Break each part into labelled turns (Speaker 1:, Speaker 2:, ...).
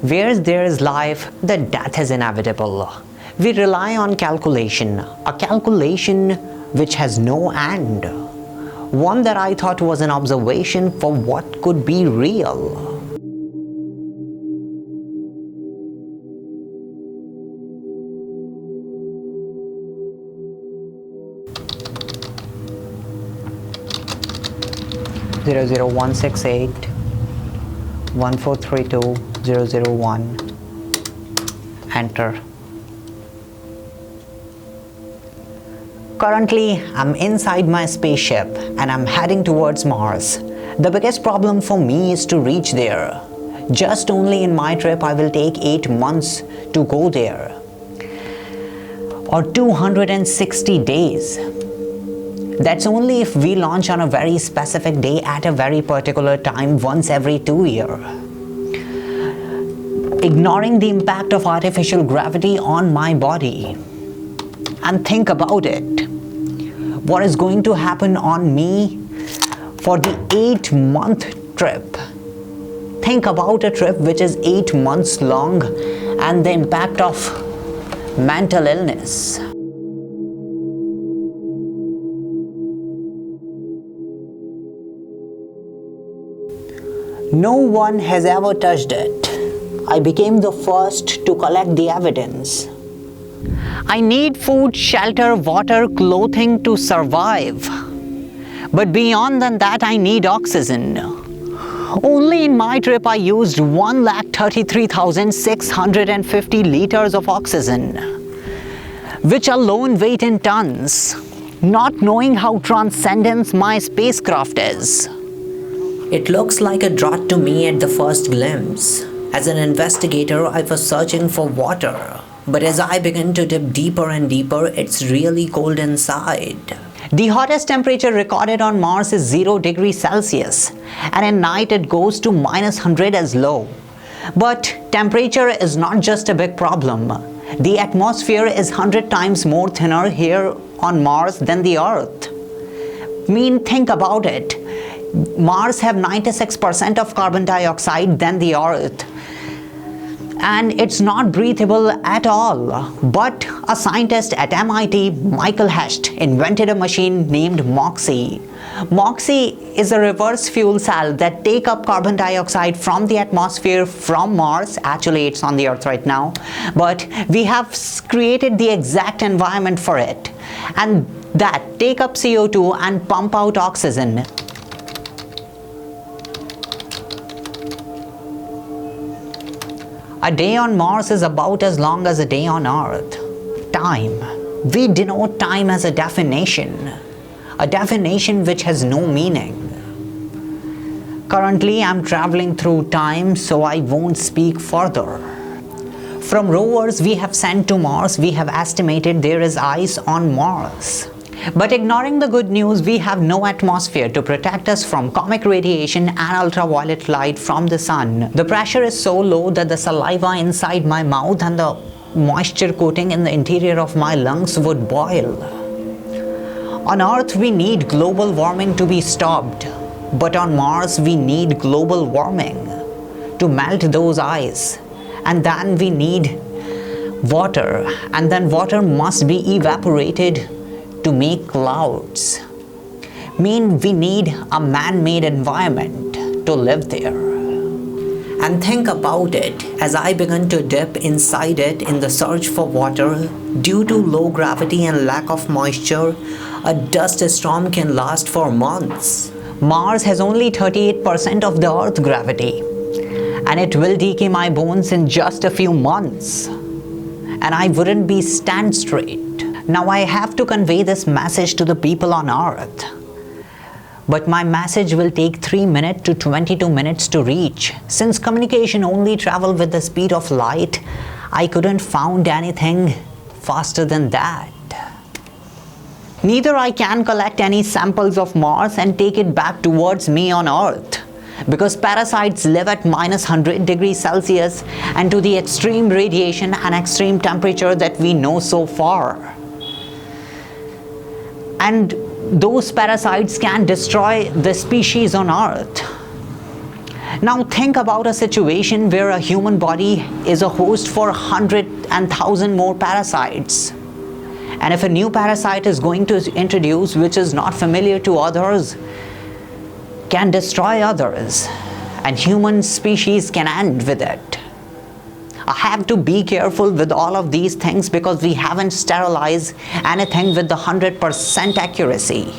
Speaker 1: Where there is life, the death is inevitable. We rely on calculation, a calculation which has no end. One that I thought was an observation for what could be real. Zero zero 168 1432 001. Enter. Currently, I'm inside my spaceship and I'm heading towards Mars. The biggest problem for me is to reach there. Just only in my trip I will take 8 months to go there. Or 260 days. That's only if we launch on a very specific day at a very particular time once every 2 years. Ignoring the impact of artificial gravity on my body. And think about it. What is going to happen on me for the 8-month trip? Think about a trip which is 8 months long and the impact of mental illness. No one has ever touched it. I became the first to collect the evidence. I need food, shelter, water, clothing to survive. But beyond than that, I need oxygen. Only in my trip I used 133,650 liters of oxygen, which alone weighed in tons, not knowing how transcendent my spacecraft is. It looks like a drought to me at the first glimpse. As an investigator, I was searching for water. But as I begin to dip deeper and deeper, it's really cold inside. The hottest temperature recorded on Mars is 0 degrees Celsius, and at night it goes to -100 as low. But temperature is not just a big problem. The atmosphere is 100 times more thinner here on Mars than the Earth. Think about it. Mars have 96% of carbon dioxide than the Earth. And it's not breathable at all. But a scientist at MIT, Michael Hecht, invented a machine named MOXIE. MOXIE is a reverse fuel cell that take up carbon dioxide from the atmosphere from Mars. Actually, it's on the Earth right now. But we have created the exact environment for it. And that take up CO2 and pump out oxygen. A day on Mars is about as long as a day on Earth. Time. We denote time as a definition which has no meaning. Currently, I'm traveling through time, so I won't speak further. From rovers we have sent to Mars, we have estimated there is ice on Mars. But ignoring the good news, we have no atmosphere to protect us from cosmic radiation and ultraviolet light from the sun. The pressure is so low that the saliva inside my mouth and the moisture coating in the interior of my lungs would boil. On Earth, we need global warming to be stopped. But on Mars, we need global warming to melt those ice. And then we need water. And then water must be evaporated to make clouds. We need a man-made environment to live there. And think about it, as I began to dip inside it in the search for water, due to low gravity and lack of moisture, a dust storm can last for months. Mars has only 38% of the Earth gravity, and it will decay my bones in just a few months. And I wouldn't be stand straight. Now I have to convey this message to the people on Earth. But my message will take 3 minutes to 22 minutes to reach. Since communication only travels with the speed of light, I couldn't find anything faster than that. Neither I can collect any samples of Mars and take it back towards me on Earth. Because parasites live at -100 degrees Celsius and to the extreme radiation and extreme temperature that we know so far. And those parasites can destroy the species on Earth. Now think about a situation where a human body is a host for 100 and 1,000 more parasites. And if a new parasite is going to introduce which is not familiar to others, can destroy others, and human species can end with it. I have to be careful with all of these things because we haven't sterilized anything with the 100% accuracy.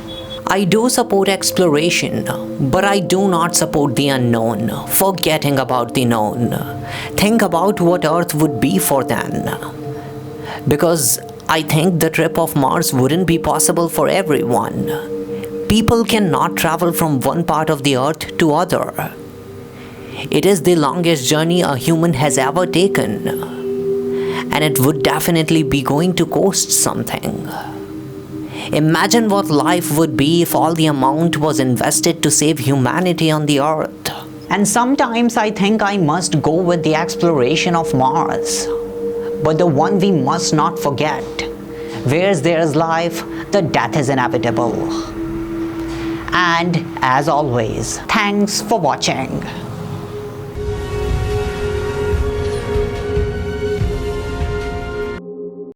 Speaker 1: I do support exploration, but I do not support the unknown, forgetting about the known. Think about what Earth would be for then. Because I think the trip of Mars wouldn't be possible for everyone. People cannot travel from one part of the Earth to other. It is the longest journey a human has ever taken, and it would definitely be going to cost something. Imagine what life would be if all the amount was invested to save humanity on the Earth. And sometimes I think I must go with the exploration of Mars. But the one we must not forget, where there is life, the death is inevitable. And as always, thanks for watching.